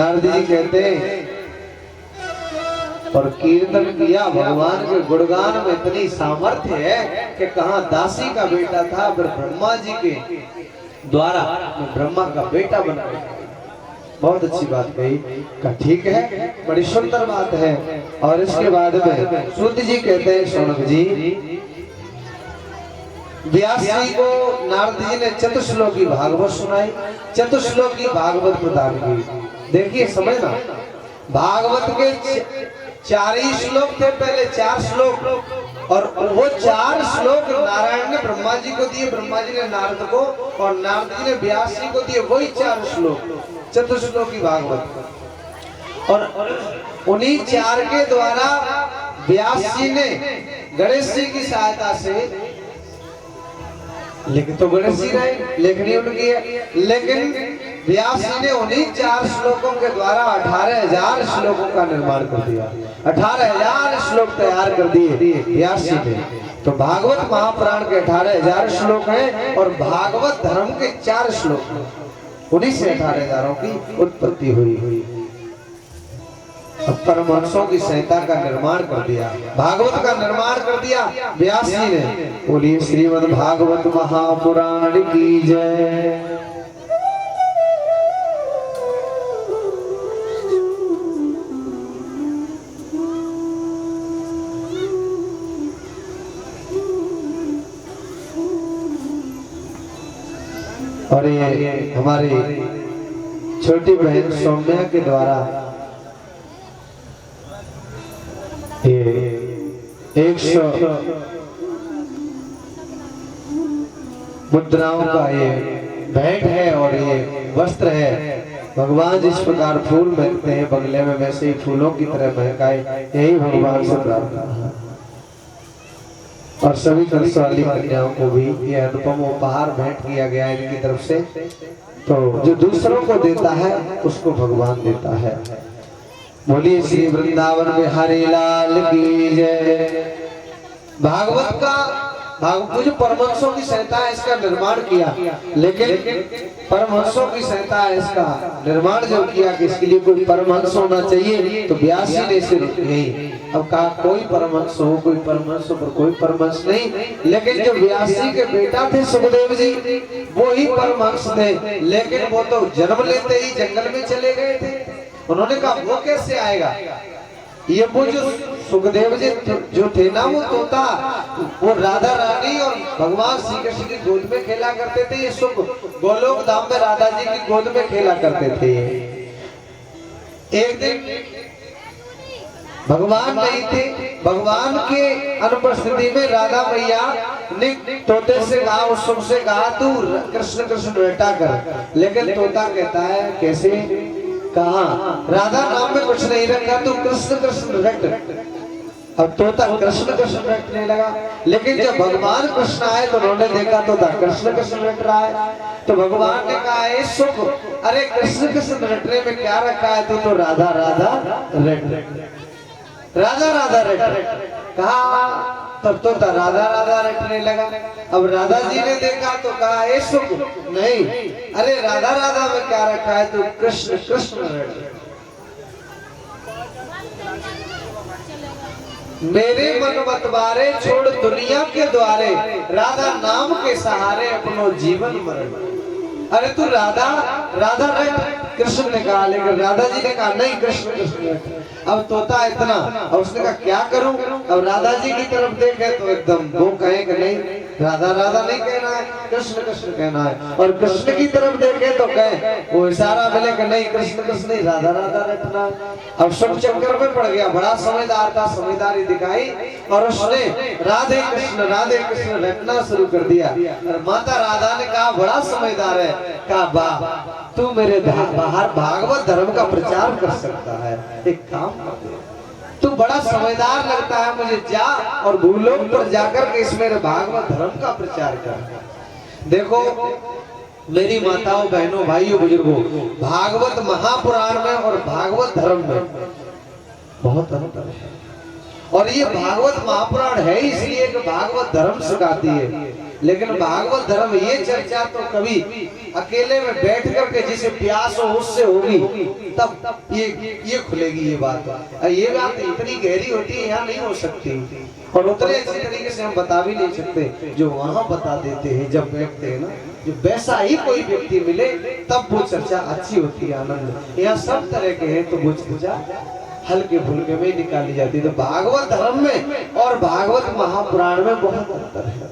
नारद जी कहते हैं और कीर्तन किया भगवान के गुणगान में इतनी सामर्थ्य है कि कहा दासी का बेटा था फिर ब्रह्मा जी के द्वारा ब्रह्मा का बेटा बना। बहुत अच्छी बात कही का ठीक है, बड़ी सुंदर बात है। और इसके बाद में सूत जी कहते हैं शौनक जी व्यास जी को नारद जी ने चतुश्लोकी भागवत सुनाई, चतुश्लोकी भागवत प्रदान की। देखिए समझना, भागवत के 4 ही श्लोक थे, पहले 4 श्लोक और वो 4 श्लोक नारायण ने ब्रह्मा जी को दिए, ब्रह्मा जी ने नारद को और नारद जी ने व्यास जी को दिए। वही 4 श्लोक चतुश्लोकी भागवत और उन्हीं 4 के द्वारा व्यास जी ने गणेश जी की सहायता से लिख तो गणेश जी रहे, लेखनी उनकी है, लेकिन व्यास जी ने उन्हीं 4 श्लोकों के द्वारा 18,000 श्लोकों का निर्माण कर दिया। 18,000 श्लोक तैयार कर दिए व्यास जी ने। तो भागवत महापुराण के 18,000 श्लोक हैं और भागवत धर्म के 4 श्लोक हैं, उन्हीं से 18,000 की उत्पत्ति हुई। परमहंसों की संहिता का निर्माण कर दिया, भागवत का निर्माण कर दिया व्यास जी ने। बोलिए श्रीमद् भागवत महापुराण की जय। और ये हमारी छोटी बहन सौम्या के द्वारा ये 100 मुद्राओं का ये भेंट है और ये वस्त्र है। भगवान जिस प्रकार फूल महकते हैं बंगले में, वैसे ही फूलों की तरह महकाए, यही भगवान से प्रार्थना है। और सभी कंस वाली कन्याओं को भी ये अनुपम उपहार भेंट किया गया है इनकी तरफ से। तो जो दूसरों को देता है उसको भगवान देता है। बोलिए श्री वृंदावन बिहारी लाल की जय। भागवत का जो परमहंसों की संहिता है इसका निर्माण किया, लेकिन परमहंसों की संहिता है इसका निर्माण जो किया कि इसके लिए कोई परमहंस होना चाहिए, तो व्यास जी ने इसे यही अब कहा कोई परमहंस हो, कोई परमहंस हो, पर कोई परमहंस नहीं। लेकिन जो व्यास जी के बेटा थे सुखदेव जी, वो ही परमहंस थे, लेकिन वो तो जन्म लेते ही जंगल में चले गए थे। उन्होंने कहा वो कैसे आएगा, ये वो जो सुखदेव जी जो थे ना वो तोता, वो राधा रानी और भगवान श्री कृष्ण की गोद में खेला करते थे। ये सुख गोलोक धाम में राधा जी की गोद में खेला करते थे। एक दिन भगवान नहीं थे, भगवान के अनुपस्थिति में राधा मैया ने तोते से कहा, उस सुख से कहा तू कृष्ण कृष्ण बेटा कर, लेकिन तोता कहता है कैसे, कहा राधा नाम में कुछ नहीं रखा, तू कृष्ण कृष्ण रट। अब तोता कृष्ण कृष्ण रटने लगा, लेकिन जब भगवान कृष्ण आए तो उन्होंने देखा तोता कृष्ण कृष्ण रट रहा है। तो भगवान ने कहा ए सुख, अरे कृष्ण कृष्ण रटने में क्या रखा है, तू तो राधा राधा रट, राधा राधा रट। कहा तब तो राधा राधा रटने लगा। अब राधा जी ने देखा तो कहा ए सुख नहीं, अरे राधा राधा में क्या रखा है, तू कृष्ण कृष्ण रट। मेरे मन मतवारे छोड़ दुनिया के द्वारे, राधा नाम के सहारे अपनो जीवन मरण। अरे तू राधा राधा रट, कृष्ण ने कहा, लेकिन राधा जी ने कहा नहीं कृष्ण कृष्ण रट। अब तोता इतना, अब उसने कहा क्या करूं। अब राधा जी की तरफ देखे तो एकदम वो कहे कि नहीं राधा राधा नहीं कहना है, कृष्ण कृष्ण कहना है। और कृष्ण की तरफ देखे तो कहे, वो इशारा मिले कि नहीं कृष्ण कृष्ण नहीं राधा राधा रटना। अब सब चक्कर में पड़ गया, बड़ा समझदार था, समझदारी दिखाई और उसने राधे कृष्ण रटना शुरू कर दिया। और माता राधा ने कहा बड़ा समझदार है, कहा वाह तू मेरे बाहर भागवत धर्म का प्रचार कर सकता है, एक काम कर दे, तू बड़ा समझदार लगता है मुझे, जा और भूलोक पर जाकर के इस मेरे भागवत धर्म का प्रचार कर। देखो मेरी माताओं बहनों भाइयों बुजुर्गों, भागवत महापुराण में और भागवत धर्म में बहुत अंतर है। और ये भागवत महापुराण है इसलिए कि भागवत धर्म सिखाती है। लेकिन भागवत धर्म ये चर्चा तो कभी अकेले में बैठ करके जिसे प्यास हो उससे होगी, तब ये खुलेगी ये बात। ये बात इतनी गहरी होती है यहाँ नहीं हो सकती, और उतने अच्छी तरीके से हम बता भी नहीं सकते जो वहाँ बता देते हैं जब बैठते हैं ना। जो वैसा ही कोई व्यक्ति मिले तब वो चर्चा अच्छी होती है, आनंद। यहाँ सब तरह के हैं तो वो चर्चा हल्के फुल्के में निकाली जाती है। तो भागवत धर्म में और भागवत महापुराण में बहुत अंतर है।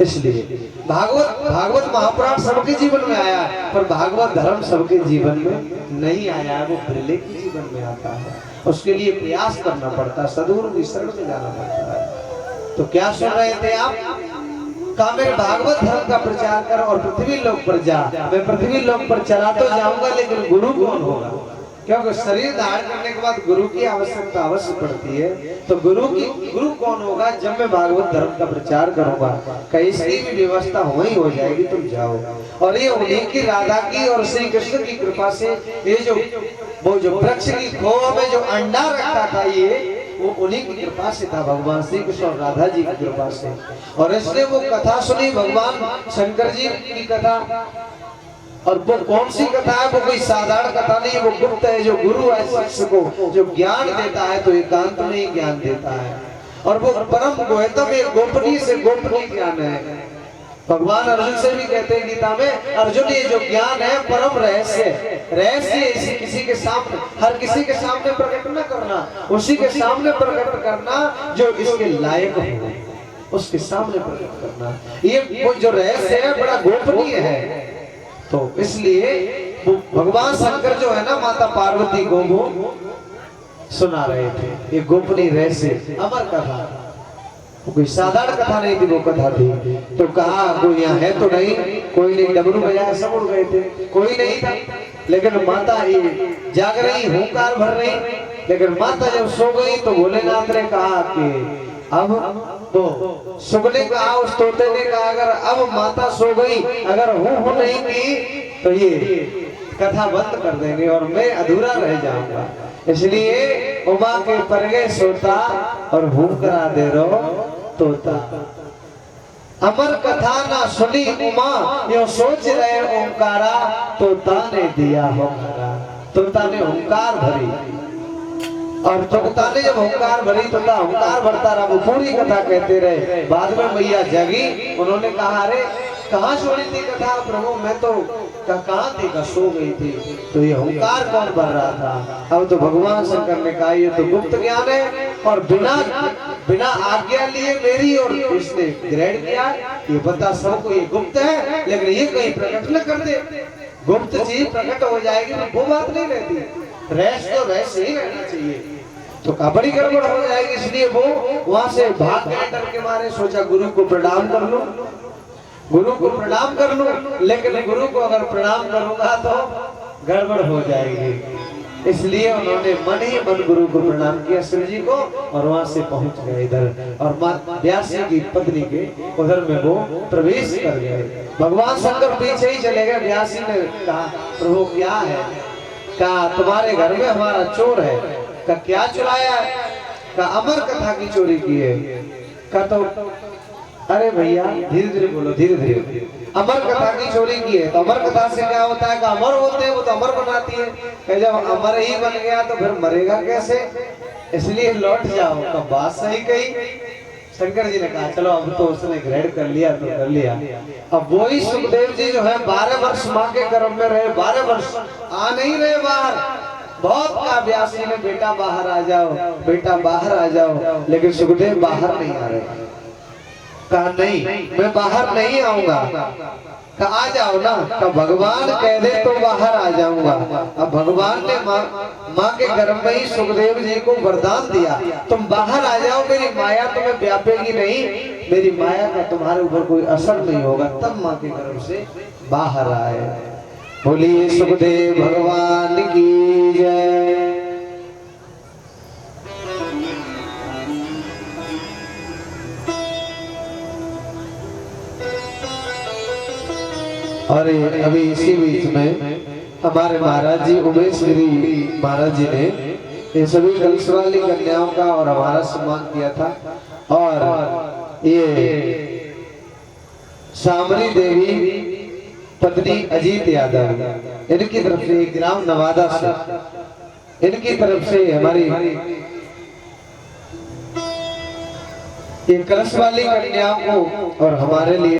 इसलिए भागवत महापुराण सबके जीवन में आया है, पर भागवत धर्म सबके जीवन में नहीं आया है। वो बिरले के जीवन में आता है, उसके लिए प्रयास करना पड़ता है, सदगुरु की शरण में जाना पड़ता है। तो क्या सुन रहे थे आप? कहा मैं भागवत धर्म का प्रचार कर और पृथ्वी लोक पर जा। मैं पृथ्वी लोक पर चला तो जाऊंगा, लेकिन गुरु कौन होगा? क्योंकि शरीर धारण करने के बाद गुरु की आवश्यकता अवश्य पड़ती है। तो गुरु कौन होगा? जब मैं भागवत धर्म का प्रचार करूंगा, कहीं इसकी भी व्यवस्था वही हो जाएगी, तुम जाओ। और ये उन्हीं की, राधा की और श्री कृष्ण की कृपा से ये जो वृक्ष की खोह में जो अंडा रखा था, ये वो उन्हीं की कृपा से था, भगवान श्री कृष्ण और राधा जी की कृपा से। और इसलिए वो कथा सुनी, भगवान शंकर जी की कथा। और वो कौन सी कथा है? वो कोई साधारण कथा नहीं, वो गुप्त है। जो गुरु है शिष्य को जो ज्ञान देता है तो एकांत में ही ज्ञान देता है, और वो परम गोपनीय एक गोपनीय से गोपनीय ज्ञान है। भगवान अर्जुन से भी कहते हैं गीता में, अर्जुन ये जो ज्ञान है परम रहस्य इसी किसी के सामने, हर किसी के सामने प्रकट न करना, उसी के सामने प्रकट करना जो इसके लायक हो, उसके सामने प्रकट करना। ये वो जो रहस्य है बड़ा गोपनीय है। तो इसलिए भगवान शंकर जो है ना, माता पार्वती को वो सुना रहे थे, ये गोपनीय रहस्य अमर कथा, कोई साधारण कथा नहीं थी, वो कथा थी। तो कहा कोई यहाँ है तो नहीं, कोई नहीं, डमरू बजाया सब उड़ गए थे, कोई नहीं था। लेकिन माता ही जाग रही, हुंकार भर रही। लेकिन माता जब सो गई तो भोलेनाथ ने कहा कि अब तो सुख ने कहा, उस तोते ने कहा, अगर अब माता सो गई, अगर हूँ नहीं की तो ये कथा बंद कर देंगे और मैं अधूरा रह जाऊंगा। इसलिए उमा के परगे सोता और हूँ करा दे रो तोता। अमर कथा ना सुनी उमा, यो सोच रहे ओंकारा, तोता ने दिया होकारा। तोता ने ओंकार भरी, और तोता ने जब ओंकार भरी, तोता ओंकार भरता रहा, वो पूरी कथा कहते रहे। बाद में मैया जगी, उन्होंने कहा अरे कहाँ छोड़ी थी कथा प्रभु? मैं तो कहाँ थी, का सो गई थी। तो ये ओंकार कौन भर रहा था? अब तो भगवान शंकर ने कहा ये तो गुप्त ज्ञान है, और बिना आज्ञा लिए मेरी और इसने ग्रहण किया। ये पता सबको ये गुप्त है, लेकिन ये कहीं प्रकट न कर दे। गुप्त चीज प्रकट हो जाएगी तो वो बात नहीं रहती, रहस्य तो रहस्य ही रहना चाहिए। तो बड़ी गड़बड़ हो जाएगी। इसलिए वो वहां से भाग गए, डर के मारे। सोचा गुरु को प्रणाम कर लूं, गुरु को प्रणाम कर लूं, लेकिन गुरु को अगर प्रणाम करूंगा तो गड़बड़ हो जाएगी। इसलिए उन्होंने मन ही मन गुरु को प्रणाम किया, शिव जी को, और वहां से पहुंच गए इधर, और मां व्यास जी की पत्नी के उधर में वो प्रवेश कर गए। भगवान शंकर पीछे ही चले गए। व्यास जी ने कहा प्रभु क्या है? कहा तुम्हारे घर में हमारा चोर है। कहा क्या चुराया है? कहा अमर कथा की चोरी की है। कहा तो अरे भैया धीरे धीरे बोलो, धीरे धीरे। अमर कथा की चोरी की है। तो अमर कथा से क्या होता है? अमर होते हैं वो तो अमर बनाती है। जब अमर ही बन गया तो फिर मरेगा कैसे? इसलिए लौट जाओ। तो बात सही कही। शंकर जी ने कहा चलो अब तो उसने ग्रहण कर लिया तो कर लिया। अब वही सुखदेव जी जो है 12 वर्ष माँ के गर्भ में रहे, 12 वर्ष आ नहीं रहे बाहर। बहुत कहा व्यास जी ने बेटा बाहर आ जाओ, बेटा बाहर आ जाओ, लेकिन सुखदेव बाहर नहीं आ रहे। कहा नहीं मैं बाहर नहीं आऊंगा। कहा आ जाओ ना। कहा भगवान कह दे तो बाहर आ जाऊंगा। अब भगवान ने माँ के गर्भ में ही सुखदेव जी को वरदान दिया, तुम बाहर आ जाओ, मेरी माया तुम्हें व्यापेगी नहीं, मेरी माया का तुम्हारे ऊपर कोई असर नहीं होगा। तब माँ के गर्भ से बाहर आए। बोलिए सुखदेव भगवान की जय। और अभी इसी बीच में हमारे महाराज जी उमेश गिरी महाराज जी ने ये सभी कलश वाली कन्याओं का और हमारा सम्मान किया था। और ये सामरी देवी पत्नी अजीत यादव, इनकी तरफ से ग्राम नवादा से, इनकी तरफ से हमारी ये कलश वाली कन्याओं को और हमारे लिए